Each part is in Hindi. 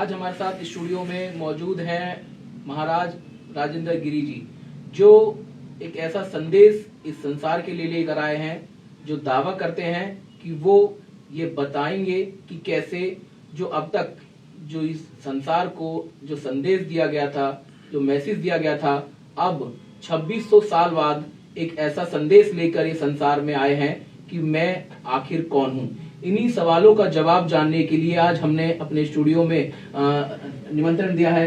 आज हमारे साथ स्टूडियो में मौजूद हैं महाराज राजेंद्र गिरी जी, जो एक ऐसा संदेश इस संसार के लिए लेकर आए हैं, जो दावा करते हैं कि वो ये बताएंगे कि कैसे जो अब तक जो इस संसार को जो संदेश दिया गया था, जो मैसेज दिया गया था, अब 2600 साल बाद एक ऐसा संदेश लेकर ये संसार में आए हैं कि मैं आखिर कौन हूँ। इन्हीं सवालों का जवाब जानने के लिए आज हमने अपने स्टूडियो में निमंत्रण दिया है।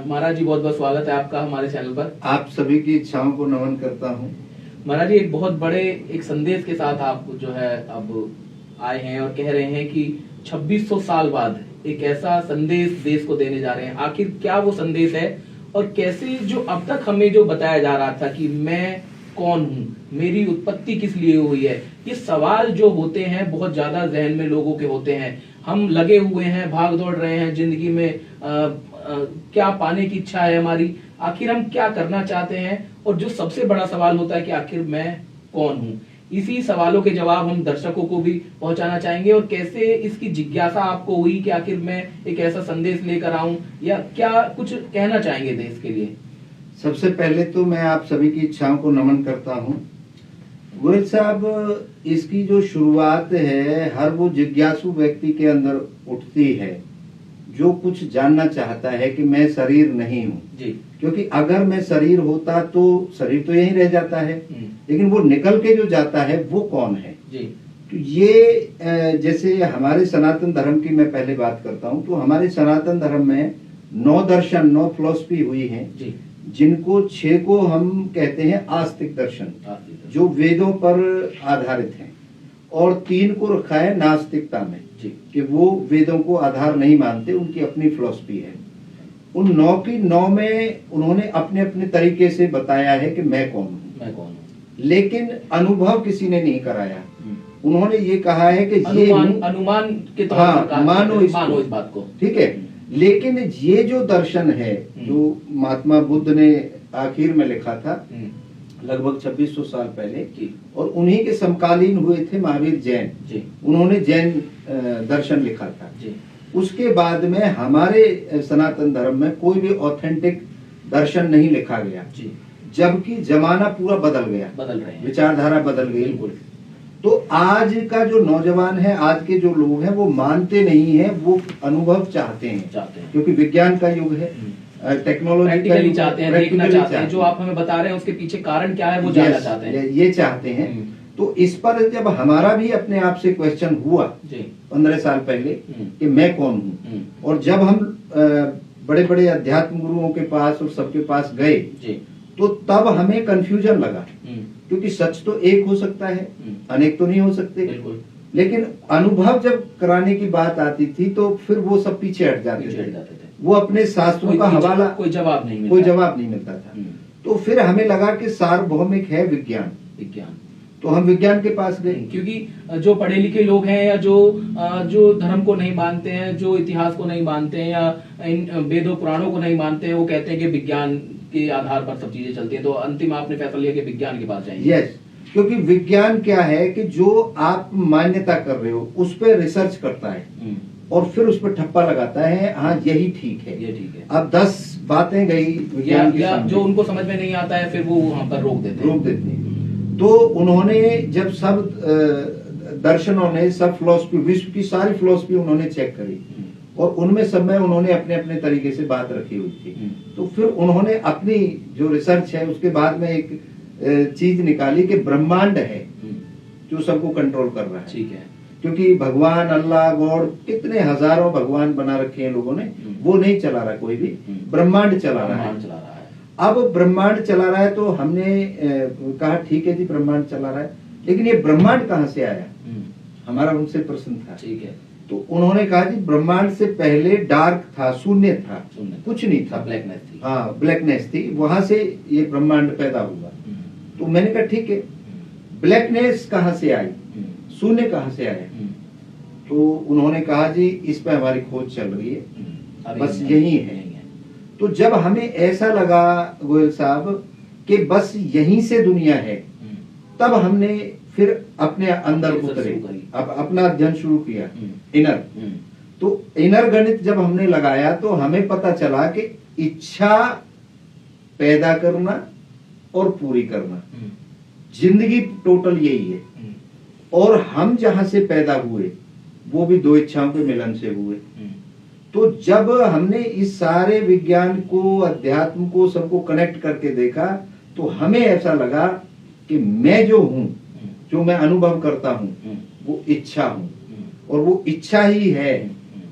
महाराज जी, बहुत बहुत स्वागत है आपका हमारे चैनल पर। आप सभी की इच्छाओं को नमन करता हूँ। महाराज जी, एक बहुत बड़े एक संदेश के साथ आप जो है अब आए हैं और कह रहे हैं कि 2600 साल बाद एक ऐसा संदेश देश को देने जा रहे हैं। आखिर क्या वो संदेश है और कैसे जो अब तक हमें जो बताया जा रहा था कि मैं कौन हूँ, मेरी उत्पत्ति किस लिए हुई है, ये सवाल जो होते हैं बहुत ज्यादा जहन में लोगों के होते हैं। हम लगे हुए हैं, भाग दौड़ रहे हैं जिंदगी में, क्या पाने की इच्छा है हमारी, आखिर हम क्या करना चाहते हैं, और जो सबसे बड़ा सवाल होता है कि आखिर मैं कौन हूँ। इसी सवालों के जवाब हम दर्शकों को भी पहुंचाना चाहेंगे और कैसे इसकी जिज्ञासा आपको हुई कि आखिर मैं एक ऐसा संदेश लेकर आऊं, या क्या कुछ कहना चाहेंगे देश के लिए। सबसे पहले तो मैं आप सभी की इच्छाओं को नमन करता हूँ। गोयल साहब, इसकी जो शुरुआत है हर वो जिज्ञासु व्यक्ति के अंदर उठती है जो कुछ जानना चाहता है कि मैं शरीर नहीं हूँ। क्योंकि अगर मैं शरीर होता तो शरीर तो यहीं रह जाता है, लेकिन वो निकल के जो जाता है वो कौन है। तो ये जैसे हमारे सनातन धर्म की मैं पहले बात करता हूँ, तो हमारे सनातन धर्म में 9 दर्शन 9 फिलॉसफी हुई हैं, जिनको 6 को हम कहते हैं आस्तिक दर्शन, जो वेदों पर आधारित हैं, और 3 को रखा है नास्तिकता में कि वो वेदों को आधार नहीं मानते, उनकी अपनी फिलॉसफी है। उन 9 की 9 में उन्होंने अपने अपने तरीके से बताया है कि मैं कौन हूँ, लेकिन अनुभव किसी ने नहीं कराया। उन्होंने ये कहा है कि अनुमान के तौर पर मानो इस बात को, ठीक है। लेकिन ये जो दर्शन है जो महात्मा बुद्ध ने आखिर में लिखा था लगभग 2600 साल पहले, और उन्हीं के समकालीन हुए थे महावीर जैन, उन्होंने जैन दर्शन लिखा था। उसके बाद में हमारे सनातन धर्म में कोई भी ऑथेंटिक दर्शन नहीं लिखा गया, जबकि जमाना पूरा बदल गया, विचारधारा बदल गई। तो आज का जो नौजवान है, आज के जो लोग हैं, वो मानते नहीं है, वो अनुभव चाहते हैं, क्योंकि विज्ञान का युग है, टेक्नोलॉजी का युग चाहते हैं, देखना चाहते हैं, जो आप हमें बता रहे हैं उसके पीछे कारण क्या है वो जानना चाहते हैं, ये चाहते हैं। तो इस पर जब हमारा भी अपने आप से क्वेश्चन हुआ 15 साल पहले कि मैं कौन हूँ, और जब हम बड़े बड़े अध्यात्म गुरुओं के पास और सबके पास गए, तो तब हमें कंफ्यूजन लगा, क्योंकि सच तो एक हो सकता है, अनेक तो नहीं हो सकते। लेकिन अनुभव जब कराने की बात आती थी तो फिर वो सब पीछे हट जाते थे। वो अपने शास्त्रों का हवाला, कोई जवाब नहीं मिलता था। तो फिर हमें लगा कि सार्वभौमिक है विज्ञान, तो हम विज्ञान के पास गए। क्योंकि जो पढ़े लिखे लोग हैं, या जो धर्म को नहीं मानते हैं, जो इतिहास को नहीं मानते हैं, या इन वेदों पुराणों को नहीं मानते हैं, वो कहते हैं कि विज्ञान के आधार पर सब चीजें चलती हैं। तो अंतिम आपने फैसला लिया कि विज्ञान के पास जाएंगे। यस, क्योंकि विज्ञान क्या है कि जो आप मान्यता कर रहे हो उस पर रिसर्च करता है और फिर उस पर ठप्पा लगाता है, हाँ यही ठीक है, ये ठीक है। अब 10 बातें गई विज्ञान की, जो उनको समझ में नहीं आता है फिर वो वहां पर रोक देते हैं। तो उन्होंने जब सब दर्शनों ने, सब फिलॉसफी, विश्व की सारी फिलॉसफी उन्होंने चेक करी, और उनमें सब में उन्होंने अपने अपने तरीके से बात रखी हुई थी। तो फिर उन्होंने अपनी जो रिसर्च है उसके बाद में एक चीज निकाली कि ब्रह्मांड है जो सबको कंट्रोल कर रहा है। ठीक है, क्योंकि भगवान, अल्लाह, गॉड, कितने हजारों भगवान बना रखे हैं लोगों ने, वो नहीं चला रहा कोई भी, ब्रह्मांड चला रहा है। अब ब्रह्मांड चला रहा है तो हमने कहा ठीक है जी, ब्रह्मांड चला रहा है, लेकिन ये ब्रह्मांड कहाँ से आया, हमारा उनसे प्रश्न था। ठीक है, तो उन्होंने कहा जी ब्रह्मांड से पहले डार्क था, शून्य था, कुछ नहीं था, ब्लैकनेस थी। हाँ, ब्लैकनेस थी, वहां से ये ब्रह्मांड पैदा हुआ। तो मैंने कहा ठीक है, ब्लैकनेस कहाँ से आई, शून्य कहाँ से आया। तो उन्होंने कहा जी इस पे हमारी खोज चल रही है, बस यही है। तो जब हमें ऐसा लगा गोयल साहब कि बस यहीं से दुनिया है, तब हमने फिर अपने अंदर उतरे, अब अपना अध्ययन शुरू किया, इनर। तो इनर गणित जब हमने लगाया तो हमें पता चला कि इच्छा पैदा करना और पूरी करना, जिंदगी टोटल यही है। और हम जहां से पैदा हुए वो भी दो इच्छाओं के मिलन से हुए। तो जब हमने इस सारे विज्ञान को, अध्यात्म को, सबको कनेक्ट करके देखा तो हमें ऐसा लगा कि मैं जो हूं, जो मैं अनुभव करता हूं, वो इच्छा हूं, और वो इच्छा ही है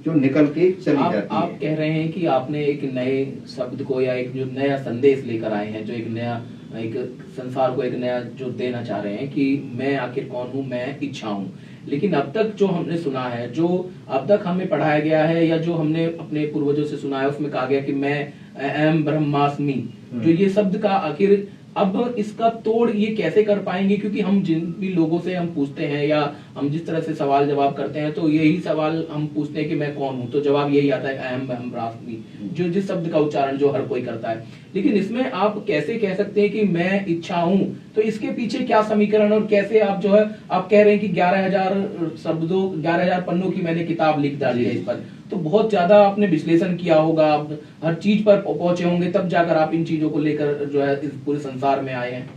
जो निकल के चली जाती है। आप कह रहे हैं कि आपने एक नए शब्द को या एक जो नया संदेश लेकर आए हैं, जो एक नया, एक संसार को एक नया जो देना चाह रहे हैं कि मैं आखिर कौन हूं, मैं इच्छा हूं। लेकिन अब तक जो हमने सुना है, जो अब तक हमें पढ़ाया गया है या जो हमने अपने पूर्वजों से सुना है, उसमें कहा गया कि मैं अहम ब्रह्मास्मि, जो ये शब्द का आखिर अब इसका तोड़ ये कैसे कर पाएंगे? क्योंकि हम जिन भी लोगों से हम पूछते हैं या हम जिस तरह से सवाल जवाब करते हैं, तो यही सवाल हम पूछते हैं कि मैं कौन हूं, तो जवाब यही आता है अहम ब्रह्मास्मि, जो जिस शब्द का उच्चारण जो हर कोई करता है। लेकिन इसमें आप कैसे कह सकते हैं कि मैं इच्छा हूं? तो इसके पीछे क्या समीकरण, और कैसे आप जो है, आप कह रहे हैं कि 11,000 शब्दों, 11,000 पन्नों की मैंने किताब लिख डाली है इस पर, तो बहुत ज्यादा आपने विश्लेषण किया होगा, आप हर चीज पर पहुंचे होंगे, तब जाकर आप इन चीजों को लेकर जो है इस पूरे संसार में आए हैं।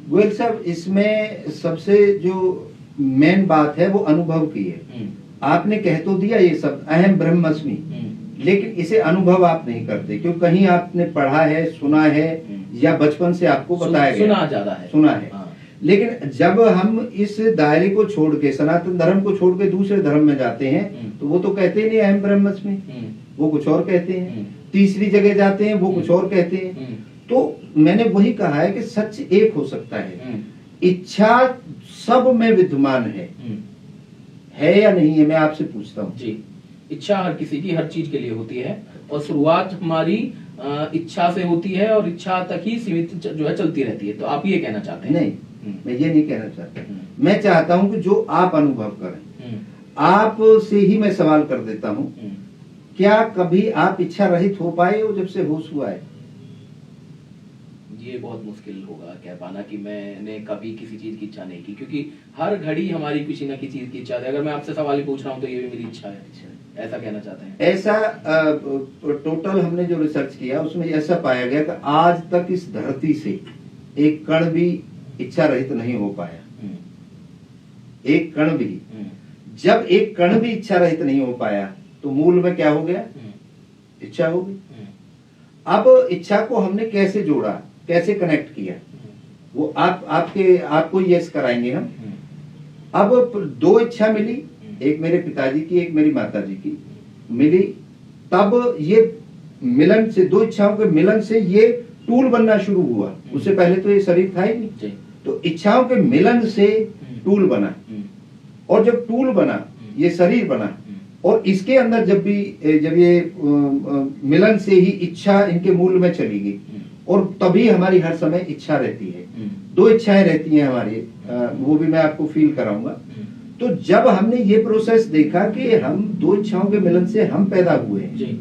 गोयल साहब, इसमें सबसे जो मेन बात है वो अनुभव की है। आपने कह तो दिया ये सब अहम ब्रह्मास्मि, लेकिन इसे अनुभव आप नहीं करते, क्यों? कहीं आपने पढ़ा है, सुना है, या बचपन से आपको बताया गया, सुना ज्यादा है, सुना है। हाँ। लेकिन जब हम इस दायरे को छोड़ के, सनातन धर्म को छोड़ के दूसरे धर्म में जाते हैं, तो वो तो कहते ही नहीं अहम ब्रह्मास्मि, वो कुछ और कहते हैं। तीसरी जगह जाते हैं, वो कुछ और कहते हैं। तो मैंने वही कहा है कि सच एक हो सकता है, इच्छा सब में विद्यमान है या नहीं है? मैं आपसे पूछता हूँ जी। इच्छा हर किसी की हर चीज के लिए होती है, और शुरुआत हमारी इच्छा से होती है, और इच्छा तक ही सीमित जो है चलती रहती है। तो आप ये कहना चाहते हैं? नहीं, मैं ये नहीं कहना चाहता। मैं चाहता हूं कि जो आप अनुभव करें, आप से ही मैं सवाल कर देता हूं, क्या कभी आप इच्छा रहित हो पाए हो जब से होश हुआ है? ये बहुत मुश्किल होगा कह पाना कि मैंने कभी किसी चीज की इच्छा नहीं की, क्योंकि हर घड़ी हमारी किसी न किसी चीज की इच्छा है। अगर मैं आपसे सवाल ही पूछ रहा हूँ तो ये भी मेरी इच्छा है, ऐसा कहना चाहते हैं? ऐसा टोटल हमने जो रिसर्च किया उसमें ऐसा पाया गया कि आज तक इस धरती से एक कण भी इच्छा रहित नहीं हो पाया, एक कण भी। जब एक कण भी इच्छा रहित नहीं हो पाया तो मूल में क्या हो गया? इच्छा हो गई। अब इच्छा को हमने कैसे जोड़ा, कैसे कनेक्ट किया, वो आपको यस कराएंगे हम। अब दो इच्छा मिली, एक मेरे पिताजी की, एक मेरी माताजी की मिली, तब ये मिलन से, दो इच्छाओं के मिलन से ये टूल बनना शुरू हुआ। उससे पहले तो ये शरीर था ही नहीं। तो इच्छाओं के मिलन से टूल बना, और जब टूल बना ये शरीर बना, और इसके अंदर जब ये मिलन से ही इच्छा इनके मूल में चली गई, और तभी हमारी हर समय इच्छा रहती है। दो इच्छाएं रहती हैं हमारी, वो भी मैं आपको फील कराऊंगा। तो जब हमने ये प्रोसेस देखा कि हम दो इच्छाओं के मिलन से हम पैदा हुए हैं,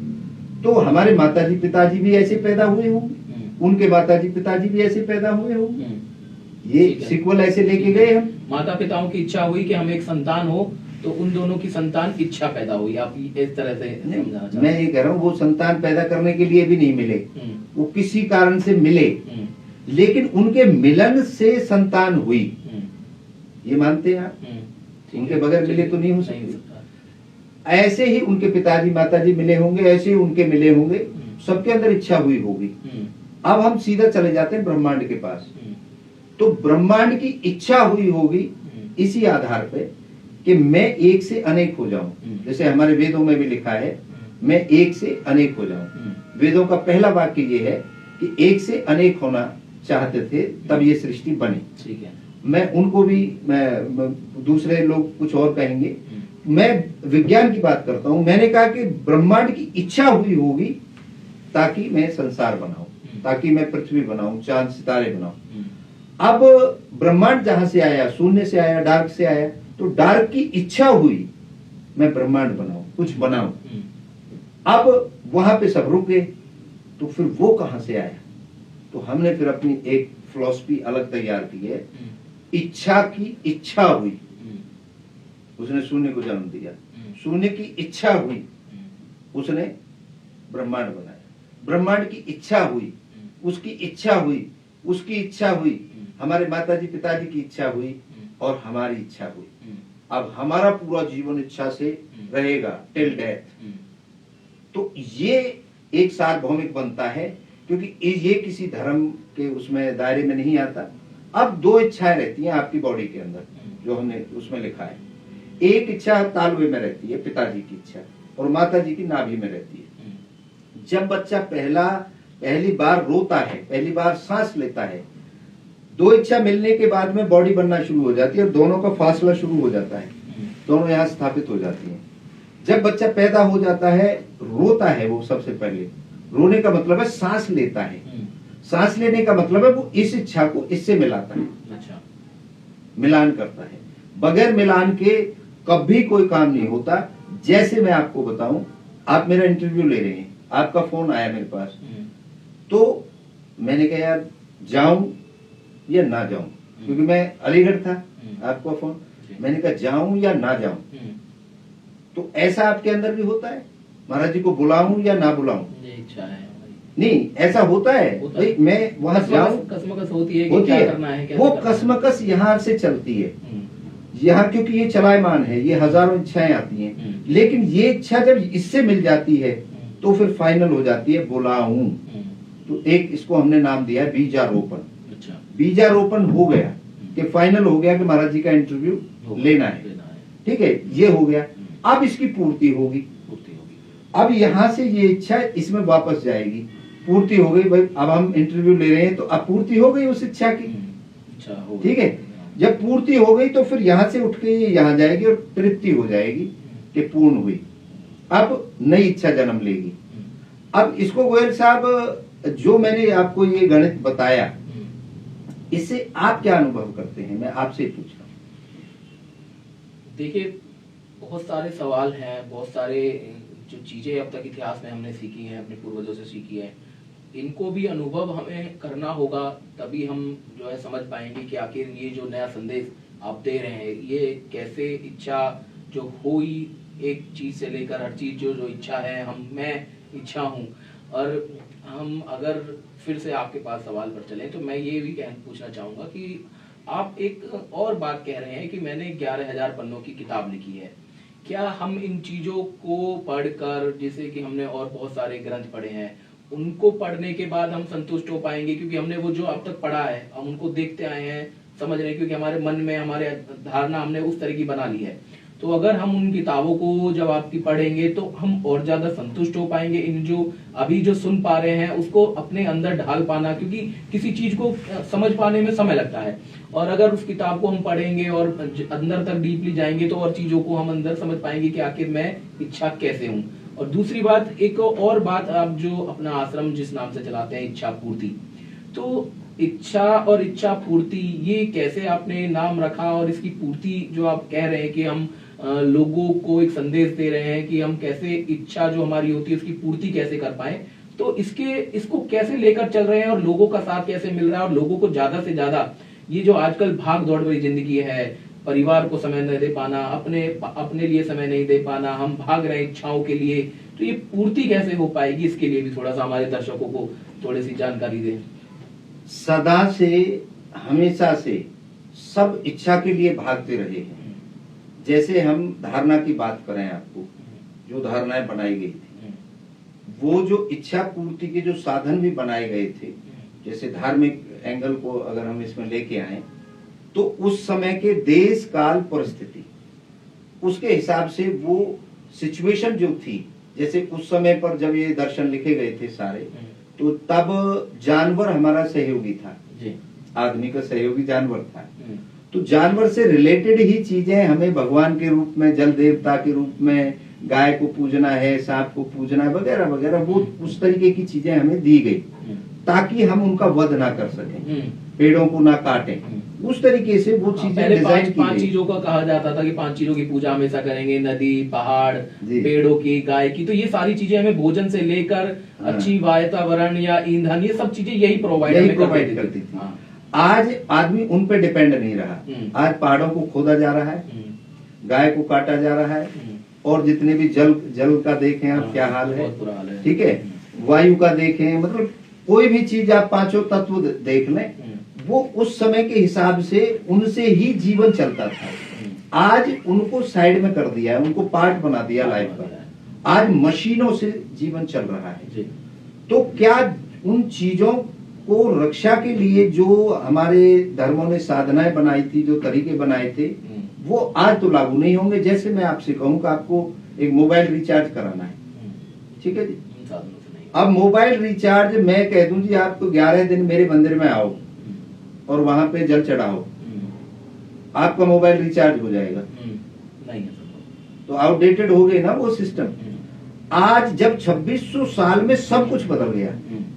तो हमारे माताजी पिताजी भी ऐसे पैदा हुए होंगे, उनके माताजी पिताजी भी ऐसे पैदा हुए होंगे, ये सीक्वल ऐसे लेके गए हम। माता पिताओं की इच्छा हुई कि हम एक संतान हो, तो उन दोनों की संतान इच्छा पैदा हुई। आप इस तरह से समझाना चाहते हैं? मैं ये कह रहा हूँ वो संतान पैदा करने के लिए भी नहीं मिले, वो किसी कारण से मिले, लेकिन उनके मिलन से संतान हुई, ये मानते हैं आप? उनके बगैर मिले तो नहीं हो सकते। ऐसे ही उनके पिताजी माताजी मिले होंगे, ऐसे ही उनके मिले होंगे, सबके अंदर इच्छा हुई होगी। अब हम सीधा चले जाते हैं ब्रह्मांड के पास। तो ब्रह्मांड की इच्छा हुई होगी इसी आधार पे कि मैं एक से अनेक हो जाऊं। जैसे हमारे वेदों में भी लिखा है, मैं एक से अनेक हो जाऊं। वेदों का पहला वाक्य ये है कि एक से अनेक होना चाहते थे, तब ये सृष्टि बनी। ठीक है। मैं उनको भी, मैं दूसरे लोग कुछ और कहेंगे, मैं विज्ञान की बात करता हूं। मैंने कहा कि ब्रह्मांड की इच्छा हुई होगी ताकि मैं संसार बनाऊं, ताकि मैं पृथ्वी बनाऊं, चांद सितारे बनाऊं। अब ब्रह्मांड जहां से आया, शून्य से आया, डार्क से आया, तो डार्क की इच्छा हुई मैं ब्रह्मांड बनाऊं, कुछ बनाऊं। अब वहां पे सब रुक गए, तो फिर वो कहां से आया? तो हमने फिर अपनी एक फिलॉसफी अलग तैयार की है। इच्छा की इच्छा हुई, उसने शून्य को जन्म दिया, शून्य की इच्छा हुई उसने ब्रह्मांड बनाया, ब्रह्मांड की इच्छा हुई, उसकी इच्छा हुई, उसकी इच्छा हुई, हमारे माताजी पिताजी की इच्छा हुई और हमारी इच्छा हुई। अब हमारा पूरा जीवन इच्छा से रहेगा टिल डेथ। तो ये एक सार्वभौमिक बनता है, क्योंकि ये किसी धर्म के उसमें दायरे में नहीं आता। अब दो इच्छाएं रहती हैं आपकी बॉडी के अंदर, जो हमने उसमें लिखा है। एक इच्छा तालवे में रहती है, पिताजी की इच्छा, और माताजी की नाभि में रहती है। जब बच्चा पहली बार रोता है, पहली बार सांस लेता है, दो इच्छा मिलने के बाद में बॉडी बनना शुरू हो जाती है और दोनों का फासला शुरू हो जाता है, दोनों यहाँ स्थापित हो जाती हैं। जब बच्चा पैदा हो जाता है, रोता है, वो सबसे पहले रोने का मतलब है सांस लेता है, सांस लेने का मतलब है वो इस इच्छा को इससे मिलाता है, अच्छा, मिलान करता है। बगैर मिलान के कभी कोई काम नहीं होता। जैसे मैं आपको बताऊं, आप मेरा इंटरव्यू ले रहे हैं, आपका फोन आया मेरे पास, तो मैंने कहा यार जाऊं या ना जाऊं, क्योंकि मैं अलीगढ़ था, आपका फोन, मैंने कहा जाऊं या ना जाऊं। तो ऐसा आपके अंदर भी होता है, महाराज जी को बुलाऊं या ना बुलाऊं? इच्छा है नहीं, ऐसा होता है भाई, मैं वहां जाऊं, कसमकस होती है कि क्या करना है, वो कसमकस यहाँ से चलती है यहाँ, क्योंकि ये चलायमान है, ये हजारों इच्छाएं आती हैं, लेकिन ये इच्छा जब इससे मिल जाती है तो फिर फाइनल हो जाती है बुलाऊं। तो एक इसको हमने नाम दिया है बीजारोपण। अच्छा, बीजारोपण हो गया कि फाइनल हो गया कि महाराज जी का इंटरव्यू लेना है, ठीक है, ये हो गया। अब इसकी पूर्ति होगी, अब यहां से ये इच्छा इसमें वापस जाएगी, पूर्ति हो गई भाई, अब हम इंटरव्यू ले रहे हैं तो अब पूर्ति हो गई उस इच्छा की, ठीक है। जब पूर्ति हो गई तो फिर यहां से उठ के ये यहां जाएगी और तृप्ति हो जाएगी कि पूर्ण हुई। अब नई इच्छा जन्म लेगी। अब इसको गोयल साहब, जो मैंने आपको ये गणित बताया, इससे आप क्या अनुभव करते हैं, मैं आपसे पूछ रहा हूं। देखिए, बहुत सारे सवाल हैं, बहुत सारे जो चीजें अब तक इतिहास में हमने सीखी हैं, अपने पूर्वजों से सीखी है, इनको भी अनुभव हमें करना होगा, तभी हम जो है समझ पाएंगे कि आखिर ये जो नया संदेश आप दे रहे हैं, ये कैसे इच्छा जो हुई एक चीज से लेकर हर चीज जो इच्छा है, मैं इच्छा हूँ। और हम अगर फिर से आपके पास सवाल पर चलें तो मैं ये भी पूछना चाहूंगा कि आप एक और बात कह रहे हैं कि मैंने 11,000 पन्नों की किताब लिखी है। क्या हम इन चीजों को पढ़कर, जैसे कि हमने और बहुत सारे ग्रंथ पढ़े हैं, उनको पढ़ने के बाद हम संतुष्ट हो पाएंगे? क्योंकि हमने वो जो अब तक पढ़ा है, हम उनको देखते आए हैं, समझ रहे हैं, क्योंकि हमारे मन में हमारे धारणा हमने उस तरह की बना ली है। तो अगर हम उन किताबों को जब आपकी पढ़ेंगे तो हम और ज्यादा संतुष्ट हो पाएंगे। इन जो अभी जो सुन पा रहे हैं उसको अपने अंदर ढाल पाना, क्योंकि किसी चीज को समझ पाने में समय लगता है, और अगर उस किताब को हम पढ़ेंगे और अंदर तक डीपली जाएंगे तो और चीजों को हम अंदर समझ पाएंगे कि आखिर मैं इच्छा कैसे हूँ। और दूसरी बात, एक और बात, आप जो अपना आश्रम जिस नाम से चलाते हैं, इच्छा पूर्ति, तो इच्छा और इच्छा पूर्ति ये कैसे आपने नाम रखा? और इसकी पूर्ति जो आप कह रहे हैं कि हम लोगों को एक संदेश दे रहे हैं कि हम कैसे इच्छा जो हमारी होती है उसकी पूर्ति कैसे कर पाए, तो इसको कैसे लेकर चल रहे हैं और लोगों का साथ कैसे मिल रहा है? और लोगों को ज्यादा से ज्यादा ये जो आजकल भाग दौड़ भरी जिंदगी है, परिवार को समय नहीं दे पाना, अपने लिए समय नहीं दे पाना, हम भाग रहे हैं इच्छाओं के लिए, तो ये पूर्ति कैसे हो पाएगी? इसके लिए भी थोड़ा सा हमारे दर्शकों को थोड़ी सी जानकारी दें। सदा से, हमेशा से सब इच्छा के लिए भागते रहे हैं। जैसे हम धारणा की बात करें, आपको जो धारणाएं बनाई गई थी, वो जो इच्छा पूर्ति के जो साधन भी बनाए गए थे, जैसे धार्मिक एंगल को अगर हम इसमें लेके आए, तो उस समय के देश काल परिस्थिति, उसके हिसाब से वो सिचुएशन जो थी, जैसे उस समय पर जब ये दर्शन लिखे गए थे सारे, तो तब जानवर हमारा सहयोगी था, आदमी का सहयोगी जानवर था। तो जानवर से रिलेटेड ही चीजें हमें भगवान के रूप में, जल देवता के रूप में, गाय को पूजना है, सांप को पूजना है, वगैरह वगैरह, वो उस तरीके की चीजें हमें दी गई ताकि हम उनका वध ना कर सकें, पेड़ों को ना काटें। उस तरीके से वो चीजें डिजाइन की पांच चीजों का कहा जाता था कि 5 चीजों की पूजा हमेशा करेंगे, नदी, पहाड़, पेड़ों की, गाय की, तो ये सारी चीजें हमें भोजन से लेकर अच्छी वातावरण या ईंधन, ये सब चीजें यही प्रोवाइड करती थी। आज आदमी उन पे डिपेंड नहीं रहा। आज पहाड़ों को खोदा जा रहा है, गाय को काटा जा रहा है, और जितने भी जल का देखें आप क्या हाल है, बहुत बुरा हाल है। ठीक है, वायु का देखें, मतलब कोई भी चीज आप पांचों तत्व देख लें, वो उस समय के हिसाब से उनसे ही जीवन चलता था। आज उनको साइड में कर दिया है, उनको पार्ट बना दिया लाइफ का। आज मशीनों से जीवन चल रहा है। तो क्या उन चीजों को रक्षा के लिए जो हमारे धर्मों ने साधनाएं बनाई थी, जो तरीके बनाए थे, वो आज तो लागू नहीं होंगे। जैसे मैं आपसे कहूं कि आपको एक मोबाइल रिचार्ज कराना है, ठीक है जी, अब मोबाइल रिचार्ज मैं कह दूं जी आपको 11 दिन मेरे मंदिर में आओ और वहां पे जल चढ़ाओ, आपका मोबाइल रिचार्ज हो जाएगा? नहीं है, तो आउटडेटेड हो गए ना वो सिस्टम। आज जब 2600 साल में सब कुछ बदल गया,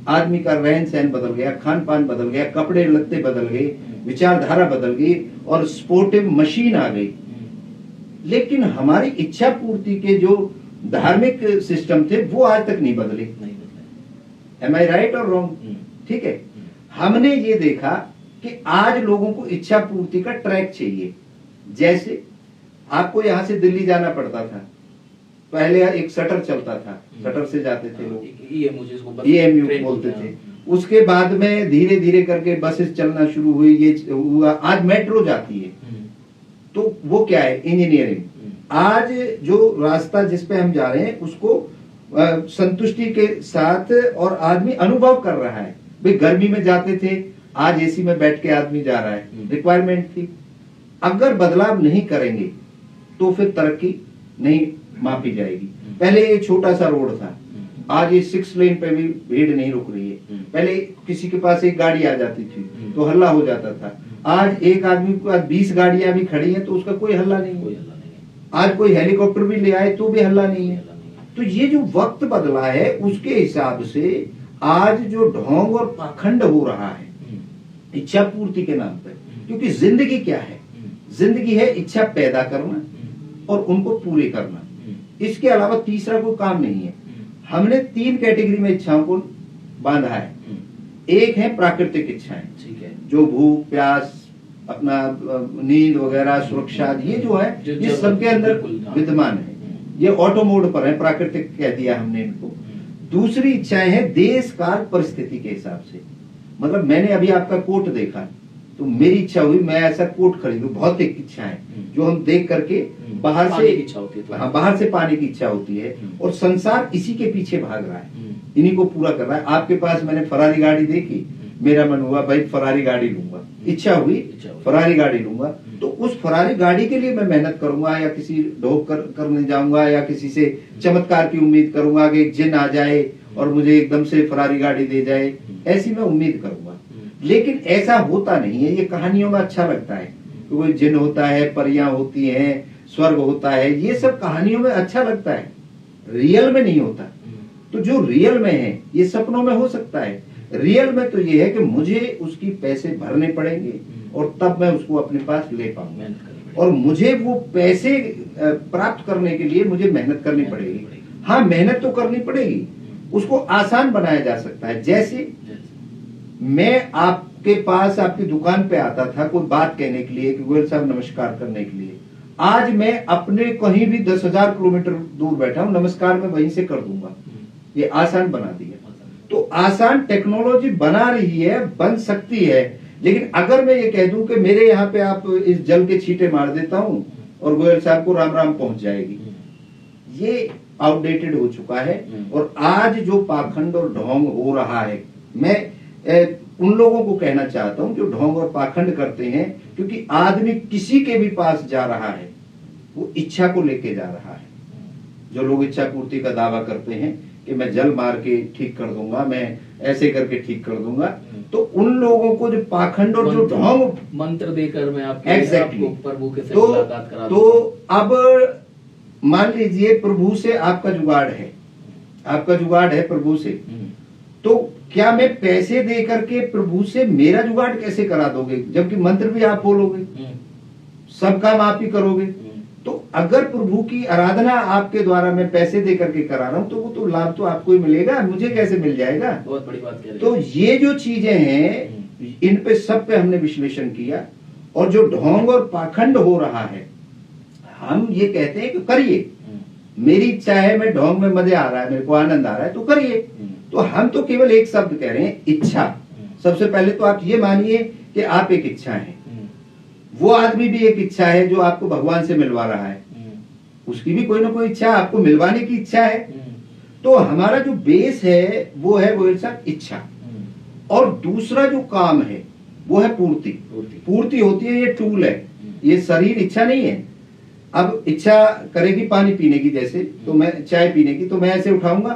आदमी का रहन सहन बदल गया, खान पान बदल गया, कपड़े लत्ते बदल गए, विचारधारा बदल गई और स्पोर्टिव मशीन आ गई, लेकिन हमारी इच्छा पूर्ति के जो धार्मिक सिस्टम थे वो आज तक नहीं बदले। एम आई राइट और रॉन्ग? ठीक है, हमने ये देखा कि आज लोगों को इच्छा पूर्ति का ट्रैक चाहिए। जैसे आपको यहां से दिल्ली जाना पड़ता था, पहले एक शटर चलता था, शटर से जाते थे लोग, EMU बोलते थे। उसके बाद में धीरे धीरे करके बसेस चलना शुरू हुई, ये हुआ, आज मेट्रो जाती है। तो वो क्या है? इंजीनियरिंग। आज जो रास्ता जिस पे हम जा रहे हैं उसको संतुष्टि के साथ और आदमी अनुभव कर रहा है। भाई गर्मी में जाते थे, आज AC में बैठ के आदमी जा रहा है, रिक्वायरमेंट थी। अगर बदलाव नहीं करेंगे तो फिर तरक्की नहीं मापी जाएगी। पहले ये छोटा सा रोड था, आज ये 6 लेन पे भी भीड़ नहीं रुक रही है। पहले किसी के पास एक गाड़ी आ जाती थी तो हल्ला हो जाता था, आज एक आदमी के पास 20 गाड़ियां भी खड़ी हैं तो उसका कोई हल्ला नहीं है। आज कोई हेलीकॉप्टर भी ले आए तो भी हल्ला नहीं है। तो ये जो वक्त बदला है उसके हिसाब से आज जो ढोंग और पाखंड हो रहा है इच्छा पूर्ति के नाम पर, क्योंकि जिंदगी क्या है? जिंदगी है इच्छा पैदा करना और उनको पूरे करना, इसके अलावा तीसरा कोई काम नहीं है। हमने 3 कैटेगरी में इच्छाओं को बांधा है। एक है प्राकृतिक इच्छाएं, ठीक है, जो भूख प्यास, अपना नींद वगैरह, सुरक्षा, ये जो है ये सबके अंदर विद्यमान है, ये ऑटो मोड पर है, प्राकृतिक कह दिया हमने इनको। दूसरी इच्छाएं हैं देश काल परिस्थिति के हिसाब से। मतलब मैंने अभी आपका कोट देखा तो मेरी इच्छा हुई मैं ऐसा कोट खरीदूं, भौतिक इच्छाएं जो हम देख करके बाहर से इच्छा होती है, हाँ, बाहर से पाने की इच्छा होती है, और संसार इसी के पीछे भाग रहा है, इन्हीं को पूरा कर रहा है। आपके पास मैंने फरारी गाड़ी देखी, मेरा मन हुआ भाई फरारी गाड़ी लूंगा, इच्छा हुई फरारी गाड़ी लूंगा, तो उस फरारी गाड़ी के लिए मैं मेहनत करूंगा, या किसी ढोक करने जाऊंगा, या किसी से चमत्कार की उम्मीद करूंगा कि एक जिन आ जाए और मुझे एकदम से फरारी गाड़ी दे जाए, ऐसी मैं उम्मीद करूंगा। लेकिन ऐसा होता नहीं है। ये कहानियों में अच्छा लगता है कि कोई जिन होता है, परियां होती हैं, स्वर्ग होता है, ये सब कहानियों में अच्छा लगता है, रियल में नहीं होता। तो जो रियल में है ये सपनों में हो सकता है, रियल में तो ये है कि मुझे उसकी पैसे भरने पड़ेंगे और तब मैं उसको अपने पास ले पाऊंगा, और मुझे वो पैसे प्राप्त करने के लिए मुझे मेहनत करनी पड़ेगी। हाँ, मेहनत तो करनी पड़ेगी, उसको आसान बनाया जा सकता है। जैसे मैं आपके पास आपकी दुकान पे आता था कोई बात कहने के लिए कि गोयल साहब नमस्कार करने के लिए, आज मैं अपने कहीं भी 10,000 किलोमीटर दूर बैठा हूं, नमस्कार मैं वहीं से कर दूंगा। ये आसान बना दिया। तो आसान टेक्नोलॉजी बना रही है, बन सकती है, लेकिन अगर मैं ये कह दूं कि मेरे यहाँ पे आप इस जल के छींटे मार देता हूं और गोयल साहब को राम राम पहुंच जाएगी, ये आउटडेटेड हो चुका है। और आज जो पाखंड और ढोंग हो रहा है, मैं उन लोगों को कहना चाहता हूं जो ढोंग और पाखंड करते हैं, क्योंकि आदमी किसी के भी पास जा रहा है वो इच्छा को लेके जा रहा है। जो लोग इच्छा पूर्ति का दावा करते हैं कि मैं जल मार के ठीक कर दूंगा, मैं ऐसे करके ठीक कर दूंगा, तो उन लोगों को जो पाखंड और जो ढोंग मंत्र देकर मैं एग्जैक्टली प्रभु के साथ मुलाकात करा तो अब मान लीजिए प्रभु से आपका जुगाड़ है, आपका जुगाड़ है प्रभु से, तो क्या मैं पैसे दे करके प्रभु से मेरा जुगाड़ कैसे करा दोगे? जबकि मंत्र भी आप बोलोगे, सब काम आप ही करोगे। तो अगर प्रभु की आराधना आपके द्वारा मैं पैसे दे करके करा रहा हूं तो वो तो लाभ तो आपको ही मिलेगा, मुझे कैसे मिल जाएगा? बहुत बड़ी बात कह रहे हैं। तो ये जो चीजें हैं इन पे सब पे हमने विश्लेषण किया, और जो ढोंग और पाखंड हो रहा है हम ये कहते हैं कि करिए, मेरी इच्छा है, मैं ढोंग में मजे आ रहा है, मेरे को आनंद आ रहा है तो करिए। तो हम तो केवल एक शब्द कह रहे हैं, इच्छा। सबसे पहले तो आप ये मानिए कि आप एक इच्छा है, वो आदमी भी एक इच्छा है जो आपको भगवान से मिलवा रहा है, उसकी भी कोई ना कोई इच्छा, आपको मिलवाने की इच्छा है। तो हमारा जो बेस है वो है गोयल साहब इच्छा, और दूसरा जो काम है वो है पूर्ति। पूर्ति होती है, ये टूल है, ये शरीर इच्छा नहीं है। अब इच्छा करेगी पानी पीने की, जैसे तो मैं चाय पीने की, तो मैं ऐसे उठाऊंगा,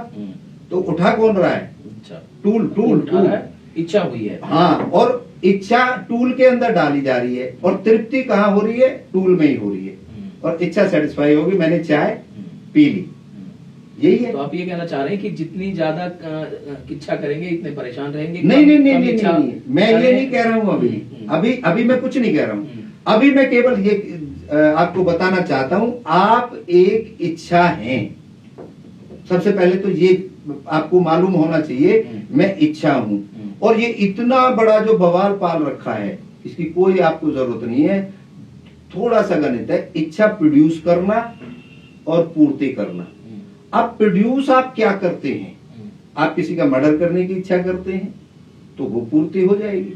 तो उठा कौन रहा है? टूल, टूल, टूल, इच्छा हुई है। हाँ, और इच्छा टूल के अंदर डाली जा रही है, और तृप्ति कहाँ हो रही है? टूल में ही हो रही है, और इच्छा सेटिस्फाई होगी, मैंने चाय पी ली, यही है। तो आप ये कहना चाह रहे हैं कि जितनी ज्यादा इच्छा करेंगे इतने परेशान रहेंगे? नहीं नहीं नहीं नहीं, नहीं, मैं ये नहीं कह रहा हूँ अभी मैं कुछ नहीं कह रहा हूँ। अभी मैं केवल ये आपको बताना चाहता हूं, आप एक इच्छा हैं। सबसे पहले तो ये आपको मालूम होना चाहिए, मैं इच्छा हूं, और ये इतना बड़ा जो बवाल पाल रखा है, इसकी कोई आपको जरूरत नहीं है। थोड़ा सा गणित है, इच्छा प्रोड्यूस करना और पूर्ति करना। अब प्रोड्यूस आप क्या करते हैं? आप किसी का मर्डर करने की इच्छा करते हैं तो वो पूर्ति हो जाएगी।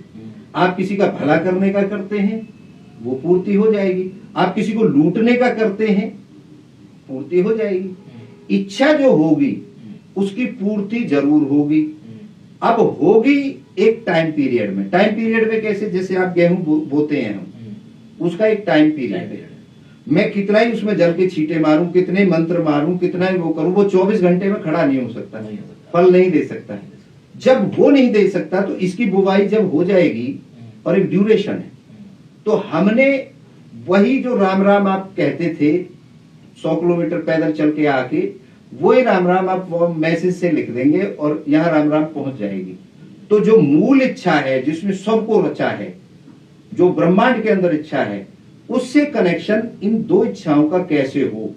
आप किसी का भला करने का करते हैं, वो पूर्ति हो जाएगी। आप किसी को लूटने का करते हैं, पूर्ति हो जाएगी। इच्छा जो होगी उसकी पूर्ति जरूर होगी। अब होगी एक टाइम पीरियड में। टाइम पीरियड में कैसे? जैसे आप गेहूं बोते हैं, हम उसका एक टाइम पीरियड है। मैं कितना ही उसमें जल के छींटे मारूं, कितने मंत्र मारूं, कितना ही वो करूं, वो 24 घंटे में खड़ा नहीं हो सकता, फल नहीं दे सकता। जब वो नहीं दे सकता तो इसकी बुवाई जब हो जाएगी, और एक ड्यूरेशन है। तो हमने वही जो राम राम आप कहते थे 100 किलोमीटर पैदल चल के आके, वही राम राम आप मैसेज से लिख देंगे और यहां राम राम पहुंच जाएगी। तो जो मूल इच्छा है, जिसमें सबको रचा है, जो ब्रह्मांड के अंदर इच्छा है, उससे कनेक्शन इन दो इच्छाओं का कैसे हो,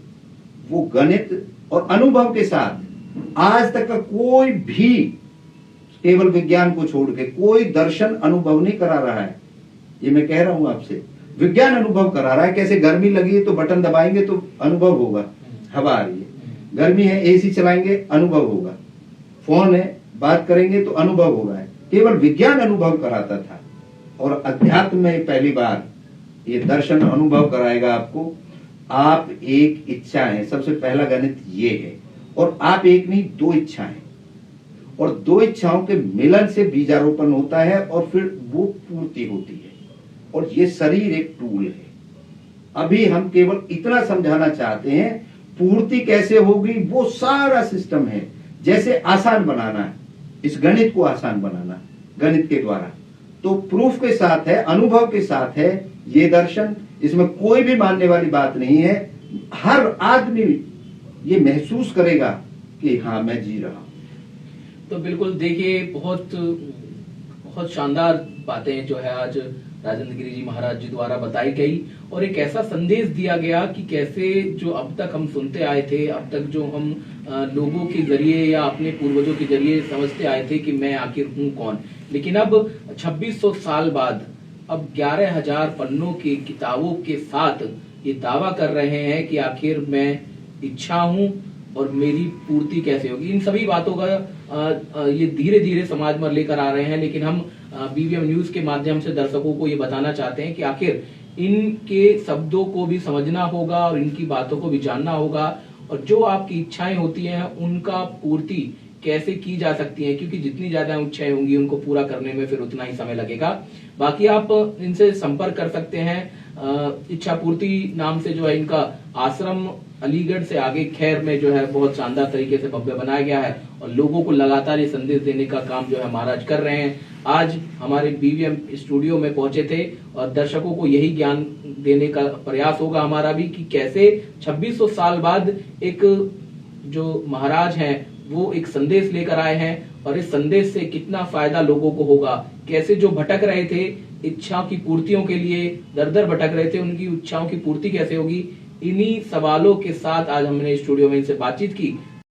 वो गणित और अनुभव के साथ आज तक का कोई भी, केवल विज्ञान को छोड़ के कोई दर्शन अनुभव नहीं करा रहा है। ये मैं कह रहा हूं आपसे, विज्ञान अनुभव करा रहा है। कैसे? गर्मी लगी है तो बटन दबाएंगे तो अनुभव होगा, हवा आ रही है। गर्मी है, एसी चलाएंगे, अनुभव होगा। फोन है, बात करेंगे तो अनुभव हो रहा है। केवल विज्ञान अनुभव कराता था, और अध्यात्म में पहली बार ये दर्शन अनुभव कराएगा आपको। आप एक इच्छा है, सबसे पहला गणित ये है। और आप एक नहीं, दो इच्छा है, और दो इच्छाओं के मिलन से बीजारोपण होता है, और फिर वो पूर्ति होती है। और ये शरीर एक टूल है। अभी हम केवल इतना समझाना चाहते हैं, पूर्ति कैसे होगी वो सारा सिस्टम है। जैसे आसान बनाना है, इस गणित को आसान बनाना गणित के द्वारा, तो प्रूफ के साथ है, अनुभव के साथ है ये दर्शन। इसमें कोई भी मानने वाली बात नहीं है। हर आदमी ये महसूस करेगा कि हाँ, मैं जी रहा हूं। तो बिल्कुल देखिए, बहुत बहुत शानदार बातें जो है आज राजेंद्र गिरी जी महाराज जी द्वारा बताई गई, और एक ऐसा संदेश दिया गया कि कैसे जो अब तक हम सुनते आए थे, अब तक जो हम लोगों के जरिए या अपने पूर्वजों के जरिए समझते आए थे कि मैं आखिर हूं कौन, लेकिन अब 2600 साल बाद अब 11,000 पन्नों की किताबों के साथ ये दावा कर रहे हैं कि आखिर मैं इच्छा हूं और मेरी पूर्ति कैसे होगी। इन सभी बातों का ये धीरे धीरे समाज में लेकर आ रहे हैं, लेकिन हम बीवीएम न्यूज के माध्यम से दर्शकों को ये बताना चाहते हैं कि आखिर इनके शब्दों को भी समझना होगा और इनकी बातों को भी जानना होगा, और जो आपकी इच्छाएं होती हैं उनका पूर्ति कैसे की जा सकती है, क्योंकि जितनी ज्यादा इच्छाएं होंगी उनको पूरा करने में फिर उतना ही समय लगेगा। बाकी आप इनसे संपर्क कर सकते हैं। इच्छा पूर्ति नाम से जो है इनका आश्रम अलीगढ़ से आगे खैर में जो है बहुत शानदार तरीके से भव्य बनाया गया है, और लोगों को लगातार ये संदेश देने का काम जो है महाराज कर रहे हैं। आज हमारे बीवीएम स्टूडियो में पहुंचे थे, और दर्शकों को यही ज्ञान देने का प्रयास होगा हमारा भी कि कैसे 2600 साल बाद एक जो महाराज हैं वो एक संदेश लेकर आए हैं, और इस संदेश से कितना फायदा लोगों को होगा। कैसे जो भटक रहे थे इच्छाओं की पूर्तियों के लिए, दर दर भटक रहे थे, उनकी इच्छाओं की पूर्ति कैसे होगी, इन्हीं सवालों के साथ आज हमने स्टूडियो में इनसे बातचीत की।